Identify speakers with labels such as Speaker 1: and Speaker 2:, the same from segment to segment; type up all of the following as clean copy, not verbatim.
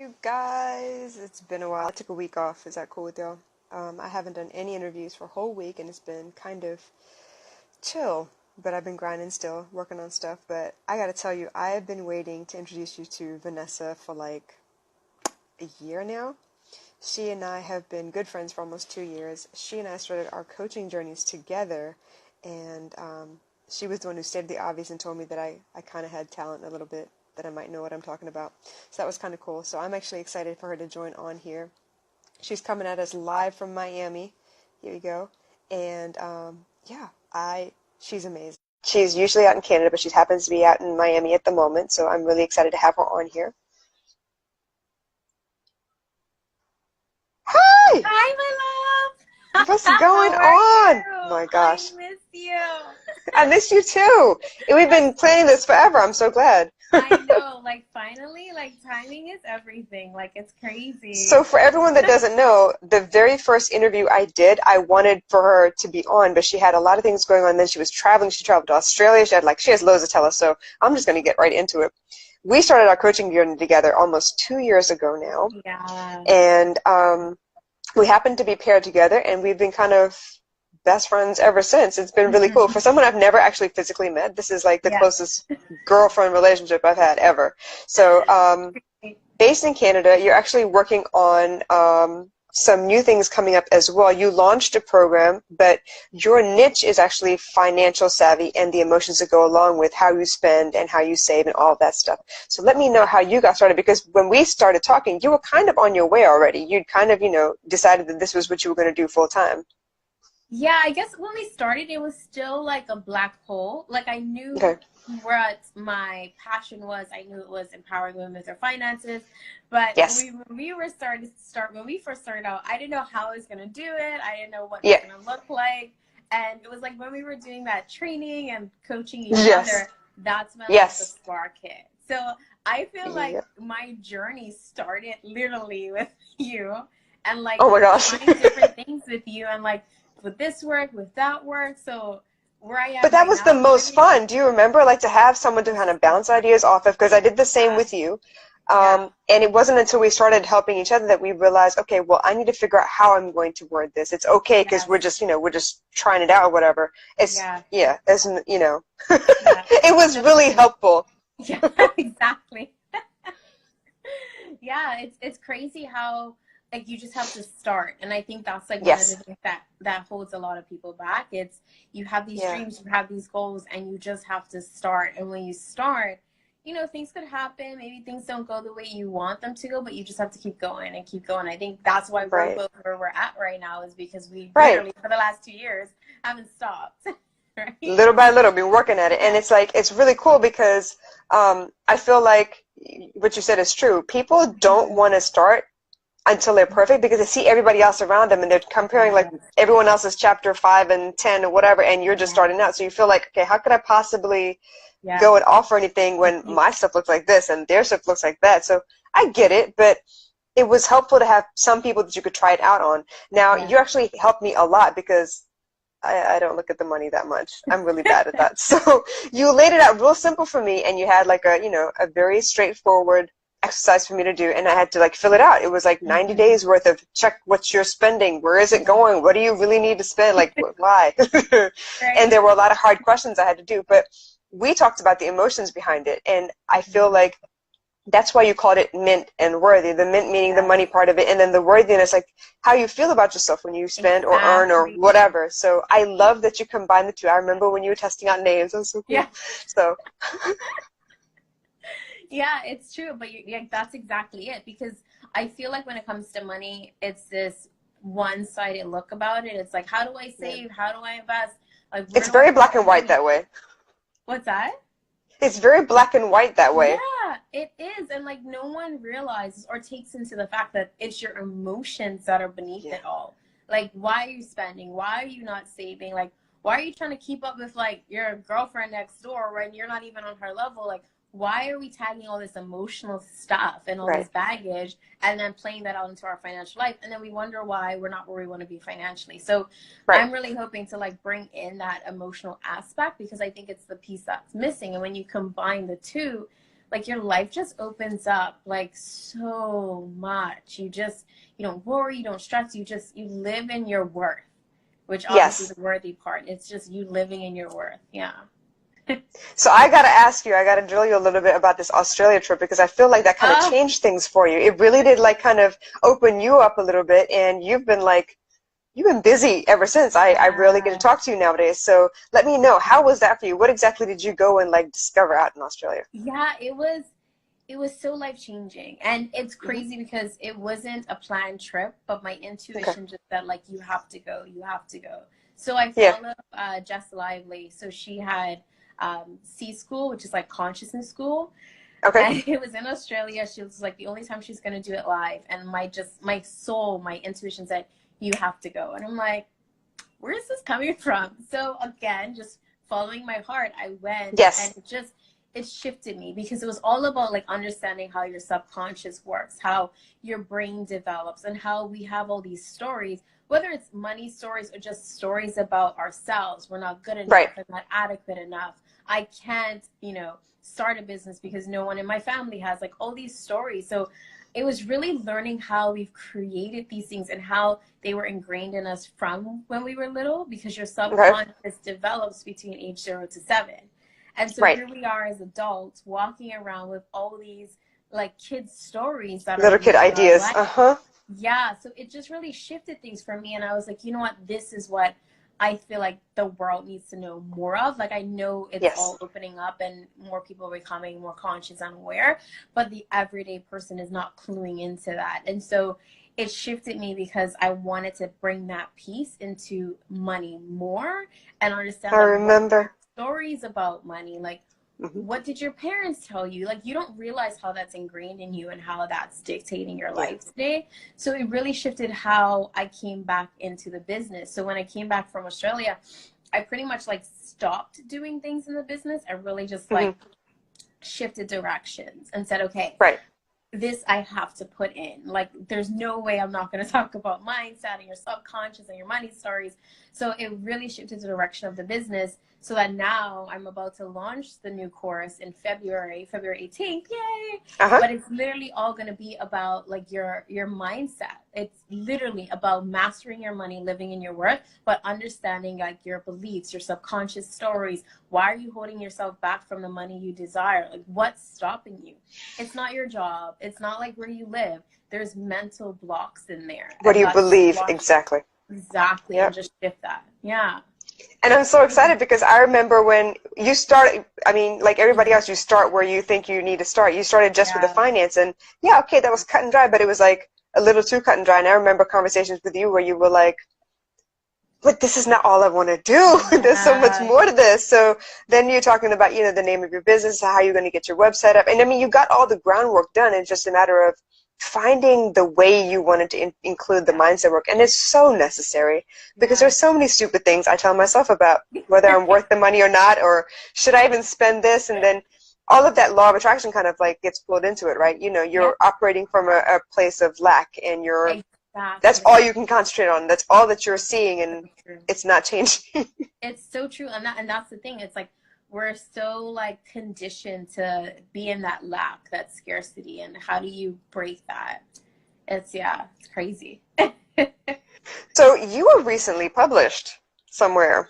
Speaker 1: you guys? It's been a while. I took a week off. Is that cool with y'all? I haven't done any interviews for a whole week, and it's been kind of chill. But I've been grinding still, working on stuff. But I gotta tell you, I have been waiting to introduce you to Vanessa for like a year now. She and I have been good friends for almost 2 years. She and I started our coaching journeys together, and she was the one who stated the obvious and told me that I kind of had talent a little bit, that I might know what I'm talking about. So that was kind of cool. So I'm actually excited for her to join on here. She's coming at us live from Miami. Here we go. And she's amazing. She's usually out in Canada, but she happens to be out in Miami at the moment. So I'm really excited to have her on here. Hi!
Speaker 2: Hi, my love.
Speaker 1: What's going
Speaker 2: How are
Speaker 1: on?
Speaker 2: you?
Speaker 1: My gosh.
Speaker 2: I miss you.
Speaker 1: I missed you too. We've been planning this forever. I'm so glad.
Speaker 2: I know, like finally, like timing is everything. Like it's
Speaker 1: So
Speaker 2: crazy.
Speaker 1: for everyone that doesn't know, the very first interview I did, I wanted for her to be on, but she had a lot of things going on. Then she was traveling. She traveled to Australia. She has loads to tell us. So I'm just going to get right into it. We started our coaching journey together almost 2 years ago now,
Speaker 2: Yeah.
Speaker 1: and we happened to be paired together, and we've been kind of best friends ever since. It's been really cool. For someone I've never actually physically met, this is like the
Speaker 2: Yeah.
Speaker 1: closest girlfriend relationship I've had ever. So based in Canada, you're actually working on some new things coming up as well. You launched a program, but your niche is actually financial savvy and the emotions that go along with how you spend and how you save and all of that stuff. So let me know how you got started, because when we started talking, you were kind of on your way already. You'd kind of, decided that this was what you were going to do full time.
Speaker 2: Yeah, I guess when we started, it was still like a black hole. Like I knew
Speaker 1: Okay.
Speaker 2: what my passion was. I knew it was empowering women with their finances. But
Speaker 1: Yes.
Speaker 2: when we first started out, I didn't know how I was gonna do it. I didn't know what it
Speaker 1: Yeah.
Speaker 2: was gonna look like. And it was like when we were doing that training and coaching each
Speaker 1: Yes.
Speaker 2: other, that's when like the
Speaker 1: Yes.
Speaker 2: spark hit. So I feel like
Speaker 1: Yep.
Speaker 2: my journey started literally with you and like
Speaker 1: Oh my gosh.
Speaker 2: trying different things with you and like with this work, with that work. So where I
Speaker 1: But
Speaker 2: am
Speaker 1: that
Speaker 2: right
Speaker 1: was the
Speaker 2: now,
Speaker 1: most
Speaker 2: really,
Speaker 1: fun. Do you remember, like, to have someone to kind of bounce ideas off of? Because I did the same
Speaker 2: yeah,
Speaker 1: with you.
Speaker 2: yeah,
Speaker 1: And it wasn't until we started helping each other that we realized, okay, well, I need to figure out how I'm going to word this. It's okay because
Speaker 2: yes,
Speaker 1: we're just trying it out or whatever.
Speaker 2: yeah,
Speaker 1: It
Speaker 2: yeah.
Speaker 1: was
Speaker 2: So,
Speaker 1: really helpful.
Speaker 2: yeah, exactly. Yeah, it's crazy how like you just have to start, and I think that's like one of the
Speaker 1: Yes.
Speaker 2: things that holds a lot of people back. It's you have these
Speaker 1: Yeah.
Speaker 2: dreams, you have these goals, and you just have to start. And when you start, things could happen. Maybe things don't go the way you want them to go, but you just have to keep going and keep going. I think that's why we're
Speaker 1: Right.
Speaker 2: both where we're at right now, is because we
Speaker 1: Right.
Speaker 2: literally for the last 2 years haven't stopped. Right?
Speaker 1: Little by little, been working at it. And
Speaker 2: Yeah.
Speaker 1: it's like, it's really cool because I feel like what you said is true. People don't want to start until they're perfect because they see everybody else around them and they're comparing like everyone else's chapter 5 and 10 or whatever, and you're just
Speaker 2: Yeah.
Speaker 1: starting out. So you feel like, okay, how could I possibly
Speaker 2: Yeah.
Speaker 1: go and offer anything when my stuff looks like this and their stuff looks like that? So I get it, but it was helpful to have some people that you could try it out on. Now,
Speaker 2: Yeah.
Speaker 1: you actually helped me a lot because I don't look at the money that much. I'm really bad at that. So you laid it out real simple for me, and you had like a very straightforward exercise for me to do, and I had to like fill it out. It was like 90 days worth of check what you're spending, where is it going, what do you really need to spend, like why? And there were a lot of hard questions I had to do, but we talked about the emotions behind it, and I feel like that's why you called it mint and worthy. The mint meaning the money part of it, and then the worthiness, like how you feel about yourself when you spend or earn or
Speaker 2: Exactly.
Speaker 1: whatever. So I love that you combine the two. I remember when you were testing out names. That was so cool.
Speaker 2: Yeah.
Speaker 1: So
Speaker 2: Yeah, it's true, but that's exactly it. Because I feel like when it comes to money, it's this one-sided look about it. It's like, how do I save? How do I invest? Like, where
Speaker 1: it's
Speaker 2: do I
Speaker 1: very
Speaker 2: put
Speaker 1: black
Speaker 2: my
Speaker 1: and white
Speaker 2: money?
Speaker 1: that way.
Speaker 2: What's that?
Speaker 1: It's very black and white that way.
Speaker 2: Yeah, it is. And like no one realizes or takes into the fact that it's your emotions that are beneath
Speaker 1: Yeah.
Speaker 2: it all. Like, why are you spending? Why are you not saving? Like, why are you trying to keep up with like your girlfriend next door when you're not even on her level? Like, why are we tagging all this emotional stuff and all this
Speaker 1: Right.
Speaker 2: baggage and then playing that out into our financial life? And then we wonder why we're not where we want to be financially. So
Speaker 1: Right.
Speaker 2: I'm really hoping to like bring in that emotional aspect, because I think it's the piece that's missing. And when you combine the two, like your life just opens up like so much. You don't worry, you don't stress, you live in your worth, which obviously
Speaker 1: Yes.
Speaker 2: the worthy part. It's just you living in your worth. Yeah.
Speaker 1: So I gotta ask you, I gotta drill you a little bit about this Australia trip because I feel like that kind of
Speaker 2: Oh,
Speaker 1: changed things for you. It really did like kind of open you up a little bit, and you've been busy ever since. I rarely get to
Speaker 2: yeah.
Speaker 1: talk to you nowadays. So let me know, how was that for you? What exactly did you go and like discover out in Australia?
Speaker 2: Yeah, it was so life changing. And it's
Speaker 1: Hmm.
Speaker 2: crazy because it wasn't a planned trip, but my
Speaker 1: Okay.
Speaker 2: intuition just said like you have to go, you have to go. So I
Speaker 1: Yeah.
Speaker 2: follow Jess Lively. So she had C school, which is like consciousness school,
Speaker 1: Okay.
Speaker 2: and it was in Australia. She was like the only time she's gonna do it live, and my soul, my intuition said you have to go, and I'm like, where is this coming from? So again, just following my heart, I went, and
Speaker 1: Yes.
Speaker 2: it shifted me because it was all about like understanding how your subconscious works, how your brain develops, and how we have all these stories, whether it's money stories or just stories about ourselves. We're not good
Speaker 1: Right.
Speaker 2: enough. I'm not adequate enough. I can't, start a business because no one in my family has, like, all these stories. So it was really learning how we've created these things and how they were ingrained in us from when we were little, because your
Speaker 1: Okay.
Speaker 2: subconscious develops between age 0 to 7. And so
Speaker 1: Right.
Speaker 2: here we are as adults walking around with all these like kids' stories that are
Speaker 1: Little kid
Speaker 2: living our
Speaker 1: ideas.
Speaker 2: life.
Speaker 1: Uh-huh.
Speaker 2: Yeah, so it just really shifted things for me. And I was like, you know what? This is what I feel like the world needs to know more of. Like, I know it's
Speaker 1: Yes.
Speaker 2: all opening up and more people are becoming more conscious and aware, but the everyday person is not cluing into that. And so it shifted me because I wanted to bring that piece into money more and
Speaker 1: I
Speaker 2: understand, like, what
Speaker 1: remember.
Speaker 2: stories about money, like,
Speaker 1: Hmm.
Speaker 2: what did your parents tell you? Like, you don't realize how that's ingrained in you and how that's dictating your
Speaker 1: Yeah.
Speaker 2: life today. So it really shifted how I came back into the business. So when I came back from Australia, I pretty much like stopped doing things in the business. I really just
Speaker 1: Hmm.
Speaker 2: like shifted directions and said, okay,
Speaker 1: Right.
Speaker 2: this I have to put in. Like, there's no way I'm not going to talk about mindset and your subconscious and your money stories. So it really shifted the direction of the business, so that now I'm about to launch the new course in February 18th. Yay!
Speaker 1: Uh-huh.
Speaker 2: But it's literally all going to be about like your mindset. It's literally about mastering your money, living in your worth, but understanding like your beliefs, your subconscious stories. Why are you holding yourself back from the money you desire? Like, what's stopping you? It's not your job. It's not like where you live. There's mental blocks in there,
Speaker 1: What do
Speaker 2: and
Speaker 1: you
Speaker 2: let's
Speaker 1: believe?
Speaker 2: squash it.
Speaker 1: Exactly.
Speaker 2: Exactly, and
Speaker 1: Yep.
Speaker 2: just shift that. Yeah.
Speaker 1: And I'm so excited because I remember when you started, I mean, like everybody else, you start where you think you need to start. You started just with the
Speaker 2: Yeah.
Speaker 1: finance, and yeah, okay, that was cut and dry, but it was like a little too cut and dry. And I remember conversations with you where you were like, but this is not all I want to do. There's so much
Speaker 2: Yeah.
Speaker 1: more to this. So then you're talking about, the name of your business, how you're going to get your website up. And I mean, you got all the groundwork done. It's just a matter of finding the way you wanted to include the mindset work. And it's so necessary because
Speaker 2: Yeah.
Speaker 1: there's so many stupid things I tell myself about whether I'm worth the money or not, or should I even spend this? And then all of that law of attraction kind of like gets pulled into it, right?
Speaker 2: Yeah.
Speaker 1: You're operating from a place of lack, and that's
Speaker 2: Exactly.
Speaker 1: all you can concentrate on. That's all that you're seeing,
Speaker 2: So
Speaker 1: and
Speaker 2: true.
Speaker 1: it's not changing.
Speaker 2: It's so true, and that's the thing. It's like we're so like conditioned to be in that lack, that scarcity, and how do you break that? It's crazy.
Speaker 1: So you were recently published somewhere.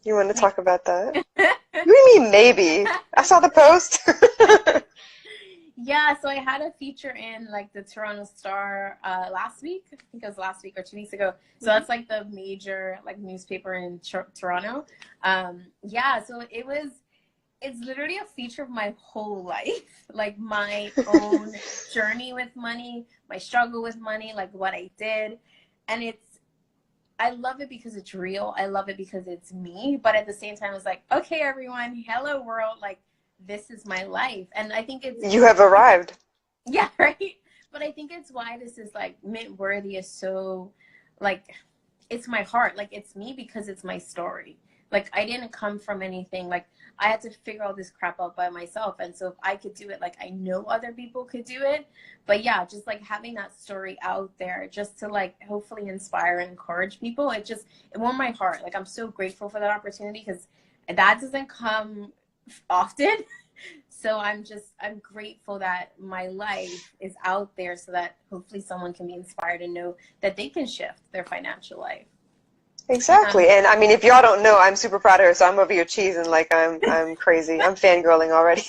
Speaker 1: You want to talk about that? What do you mean maybe? I saw the post.
Speaker 2: Yeah, so I had a feature in like the Toronto Star last week. I think it was last week or 2 weeks ago. So that's like the major like newspaper in Toronto. Yeah, so it's literally a feature of my whole life, like my own journey with money, my struggle with money, like what I did. And I love it because it's real. I love it because it's me. But at the same time, it's like, okay, everyone, hello world, like this is my life. And I think
Speaker 1: You have arrived.
Speaker 2: yeah, right. But I think it's why this is like mint worthy is so like it's my heart. Like it's me because it's my story. Like I didn't come from anything. Like I had to figure all this crap out by myself. And so if I could do it, like I know other people could do it. But yeah, just like having that story out there just to like hopefully inspire and encourage people. It warmed my heart. Like I'm so grateful for that opportunity because that doesn't come often. So I'm grateful that my life is out there so that hopefully someone can be inspired and know that they can shift their financial life.
Speaker 1: Exactly. And I mean, if y'all don't know, I'm super proud of her, so I'm over here cheesing like I'm crazy. I'm fangirling already.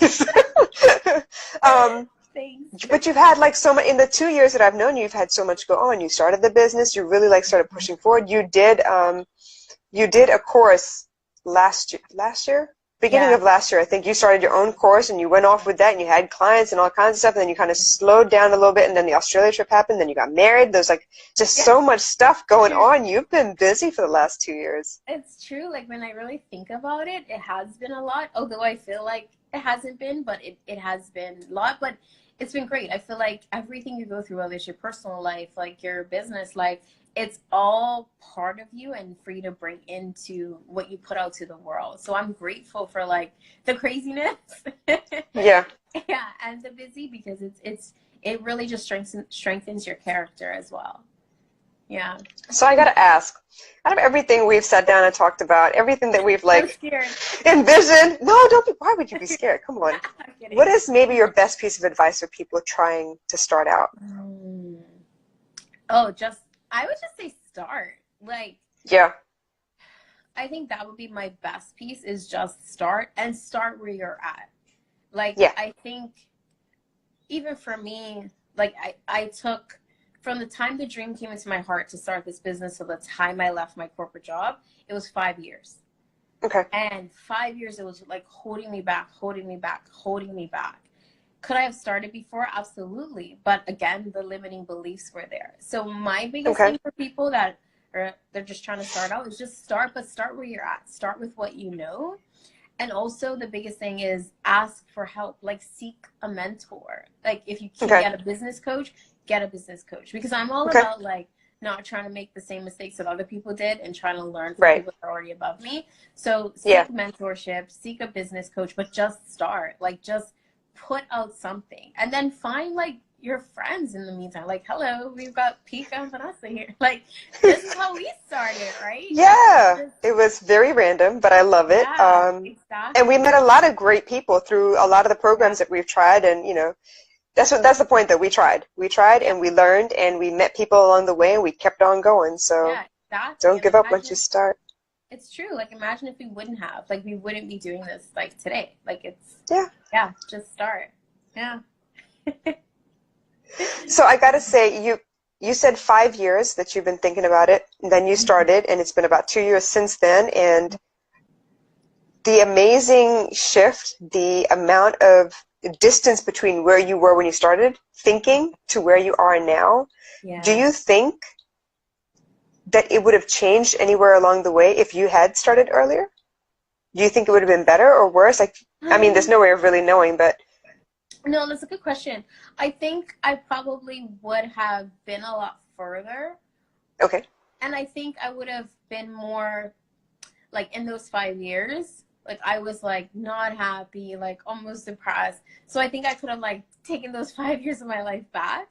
Speaker 2: Thanks.
Speaker 1: But you've had like so much in the 2 years that I've known you, you've had so much go on. You started the business, you really like started pushing forward. You did a course last year? Beginning
Speaker 2: Yeah.
Speaker 1: of last year, I think you started your own course and you went off with that and you had clients and all kinds of stuff, and then you kind of slowed down a little bit, and then the Australia trip happened, then you got married. There's like just so much stuff going on. You've been busy for the last 2 years.
Speaker 2: It's true. Like when I really think about it, it has been a lot, although I feel like it hasn't been, but it has been a lot, but it's been great. I feel like everything you go through, whether it's your personal life, like your business life, it's all part of you and for you to bring into what you put out to the world. So I'm grateful for like the craziness.
Speaker 1: Yeah.
Speaker 2: Yeah, and the busy, because it really just strengthens your character as well. Yeah.
Speaker 1: So I gotta ask, out of everything we've sat down and talked about, everything that we've
Speaker 2: I'm
Speaker 1: like
Speaker 2: scared.
Speaker 1: envisioned, no, don't be, why would you be scared? Come on.
Speaker 2: I'm kidding.
Speaker 1: What is maybe your best piece of advice for people trying to start out?
Speaker 2: Oh, I would just say start. Like,
Speaker 1: Yeah.
Speaker 2: I think that would be my best piece, is just start, and start where you're at. Like,
Speaker 1: Yeah.
Speaker 2: I think even for me, like I took, from the time the dream came into my heart to start this business to the time I left my corporate job, it was 5 years.
Speaker 1: Okay.
Speaker 2: And 5 years, it was like holding me back. Could I have started before? Absolutely. But again, the limiting beliefs were there. So my biggest thing for people that they're just trying to start out is just start, but start where you're at. Start with what you know. And also the biggest thing is ask for help. Like, seek a mentor. Like, if you can get a business coach, get a business coach. Because I'm all about like not trying to make the same mistakes that other people did and trying to learn from people that are already above me. So seek mentorship, seek a business coach, but just start. Like, just put out something, and then find like your friends in the meantime. Like, hello, we've got Pika and Vanessa here. Like, this is how we started, right?
Speaker 1: Yeah, it was very random, but I love it.
Speaker 2: Exactly.
Speaker 1: And we met a lot of great people through a lot of the programs that we've tried, and you know, that's the point, that we tried and we learned and we met people along the way and we kept on going. So don't give up once you start.
Speaker 2: It's true. Like, imagine if we wouldn't have, like, we wouldn't be doing this like today. Like, it's just start. Yeah.
Speaker 1: So I gotta say, you said 5 years that you've been thinking about it, and then you started, and it's been about 2 years since then, and the amazing shift, the amount of distance between where you were when you started thinking to where you are now. Do you think that it would have changed anywhere along the way if you had started earlier? Do you think it would have been better or worse? Like, I mean, there's no way of really knowing, but.
Speaker 2: No, that's a good question. I think I probably would have been a lot further.
Speaker 1: Okay.
Speaker 2: And I think I would have been more, like, in those 5 years, like, I was like not happy, like almost depressed. So I think I could have like taken those 5 years of my life back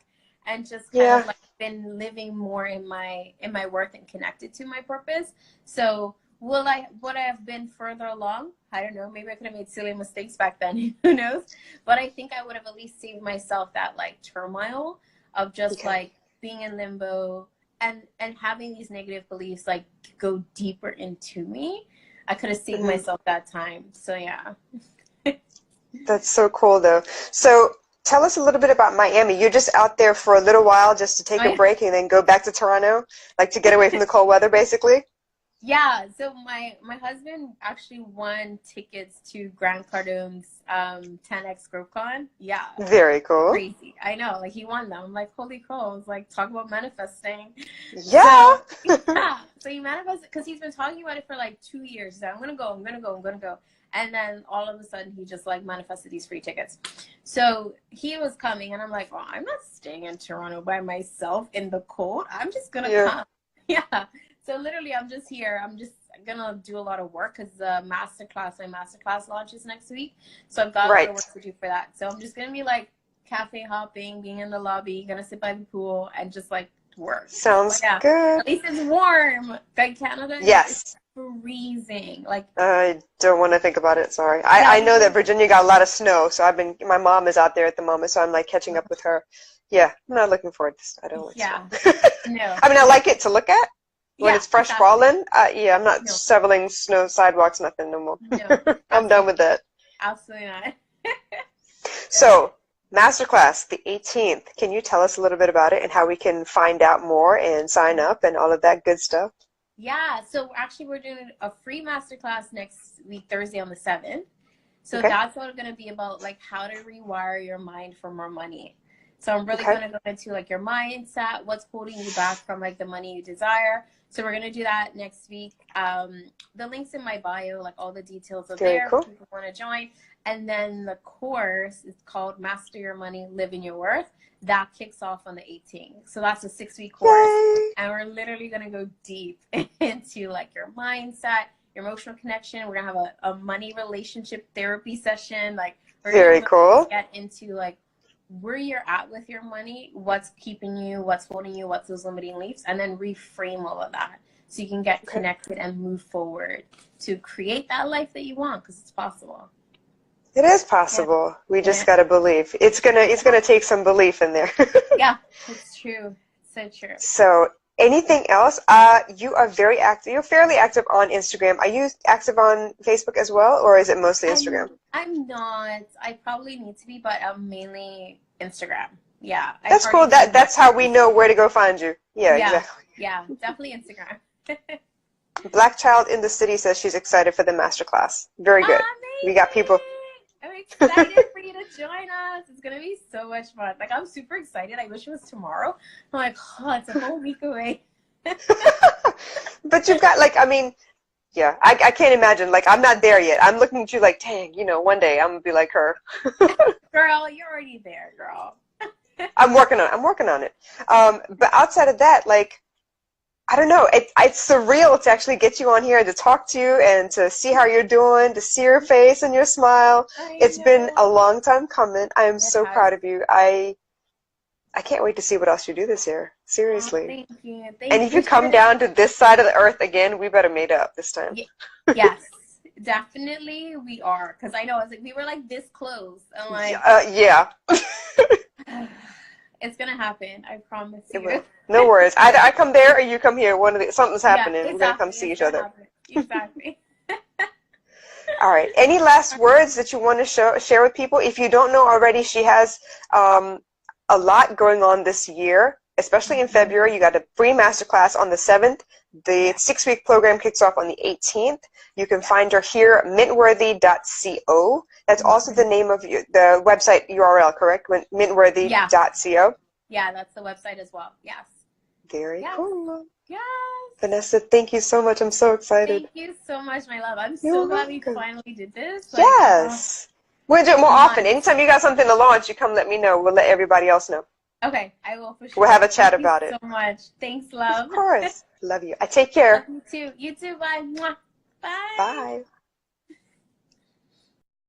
Speaker 2: and just kind of like been living more in my worth and connected to my purpose. So would I have been further along? I don't know. Maybe I could have made silly mistakes back then. Who knows? But I think I would have at least saved myself that like turmoil of just like being in limbo and having these negative beliefs like go deeper into me. I could have saved myself that time. So yeah.
Speaker 1: That's so cool though. So tell us a little bit about Miami. You're just out there for a little while just to take a break and then go back to Toronto, like to get away from the cold weather basically?
Speaker 2: Yeah, so my husband actually won tickets to Grant Cardone's 10X GrowthCon. Yeah.
Speaker 1: Very cool.
Speaker 2: Crazy. I know, like he won them. I'm like, holy crow. I was like, talk about manifesting.
Speaker 1: Yeah.
Speaker 2: So he manifested, because he's been talking about it for like 2 years. He's like, I'm gonna go. And then all of a sudden he just like manifested these free tickets. So he was coming and I'm like, well, I'm not staying in Toronto by myself in the cold. I'm just gonna come. Yeah. So literally, I'm just here. I'm just gonna do a lot of work because my masterclass launches next week. So I've got a lot of work to do for that. So I'm just gonna be like cafe hopping, being in the lobby, gonna sit by the pool and just like work.
Speaker 1: Sounds good.
Speaker 2: At least it's warm. Like Canada.
Speaker 1: Yes.
Speaker 2: freezing. Like,
Speaker 1: I don't want to think about it. Sorry.
Speaker 2: yeah,
Speaker 1: I know that Virginia got a lot of snow, so my mom is out there at the moment, so I'm like catching up with her. Yeah, I'm not looking forward to I don't like
Speaker 2: yeah,
Speaker 1: snow.
Speaker 2: no,
Speaker 1: I mean, I like it to look at when
Speaker 2: yeah,
Speaker 1: it's fresh
Speaker 2: exactly.
Speaker 1: falling. Yeah, I'm not
Speaker 2: No,
Speaker 1: shoveling snow sidewalks, nothing no more.
Speaker 2: no,
Speaker 1: I'm done with
Speaker 2: absolutely,
Speaker 1: that.
Speaker 2: absolutely not.
Speaker 1: So, masterclass, the 18th. Can you tell us a little bit about it and how we can find out more and sign up and all of that good stuff?
Speaker 2: Yeah, so actually we're doing a free masterclass next week, Thursday on the 7th. So
Speaker 1: Okay.
Speaker 2: that's what it's going to be about, like how to rewire your mind for more money. So I'm really
Speaker 1: Okay.
Speaker 2: going to go into like your mindset, what's holding you back from like the money you desire. So we're going to do that next week. The link's in my bio, like all the details are
Speaker 1: Very
Speaker 2: there
Speaker 1: cool.
Speaker 2: if people want to join. And then the course is called Master Your Money, Live in Your Worth. That kicks off on the 18th. So that's a 6-week course.
Speaker 1: Yay.
Speaker 2: And we're literally going to go deep into like your mindset, your emotional connection. We're going to have a money relationship therapy session. Like we're going to
Speaker 1: Very
Speaker 2: really
Speaker 1: cool.
Speaker 2: get into like where you're at with your money, what's keeping you, what's holding you, what's those limiting beliefs, and then reframe all of that so you can get connected and move forward to create that life that you want, because it's possible.
Speaker 1: It is possible. We just gotta believe. It's gonna take some belief in there.
Speaker 2: Yeah, it's true. So true.
Speaker 1: So, anything else? You are very active. You're fairly active on Instagram. Are you active on Facebook as well, or is it mostly Instagram?
Speaker 2: I'm not. I probably need to be, but I'm mainly Instagram. Yeah.
Speaker 1: That's cool. That's how we know where to go find you. Yeah, exactly.
Speaker 2: Yeah, definitely Instagram.
Speaker 1: Black Child in the City says she's excited for the masterclass. Very good.
Speaker 2: Amazing.
Speaker 1: We got people.
Speaker 2: I'm excited for you to join us. It's going to be so much fun. Like, I'm super excited. I wish it was tomorrow. I'm like, oh, it's a whole week away.
Speaker 1: But you've got, like, I mean, yeah, I can't imagine. Like, I'm not there yet. I'm looking at you like, dang, one day I'm going to be like her.
Speaker 2: Girl, you're already there, girl.
Speaker 1: I'm working on it. But outside of that, like, I don't know. It's surreal to actually get you on here and to talk to you and to see how you're doing, to see your face and your smile. It's been a long time coming. I am so proud of you. I can't wait to see what else you do this year. Seriously.
Speaker 2: Oh, thank you.
Speaker 1: And if you come down to this side of the earth again, we better meet up this time.
Speaker 2: Yes, definitely we are. Because I know, I was like, we were like this close. I'm like,
Speaker 1: yeah.
Speaker 2: It's gonna happen. I promise you.
Speaker 1: It will. No worries. Either I come there or you come here. Something's happening.
Speaker 2: Yeah, exactly.
Speaker 1: We're gonna come see each other.
Speaker 2: Exactly.
Speaker 1: All right. Any last words that you want to share with people? If you don't know already, she has a lot going on this year, especially in February. You got a free masterclass on the 7th. The 6-week program kicks off on the 18th. You can find her here, mintworthy.co. That's also the name of the website URL, correct? Mintworthy.co.
Speaker 2: Yeah, that's the website as well. Yes.
Speaker 1: Very cool.
Speaker 2: Yes.
Speaker 1: Vanessa, thank you so much. I'm so excited.
Speaker 2: Thank you so much, my love. I'm so glad we finally did this. Like,
Speaker 1: yes. We'll do it more often. Anytime you got something to launch, you come let me know. We'll let everybody else know.
Speaker 2: Okay, I will for sure.
Speaker 1: We'll have a chat about it.
Speaker 2: Thank you so much. Thanks, love.
Speaker 1: Of course. Love you. I take care.
Speaker 2: Love you too. You too. Bye. Bye.
Speaker 1: Bye.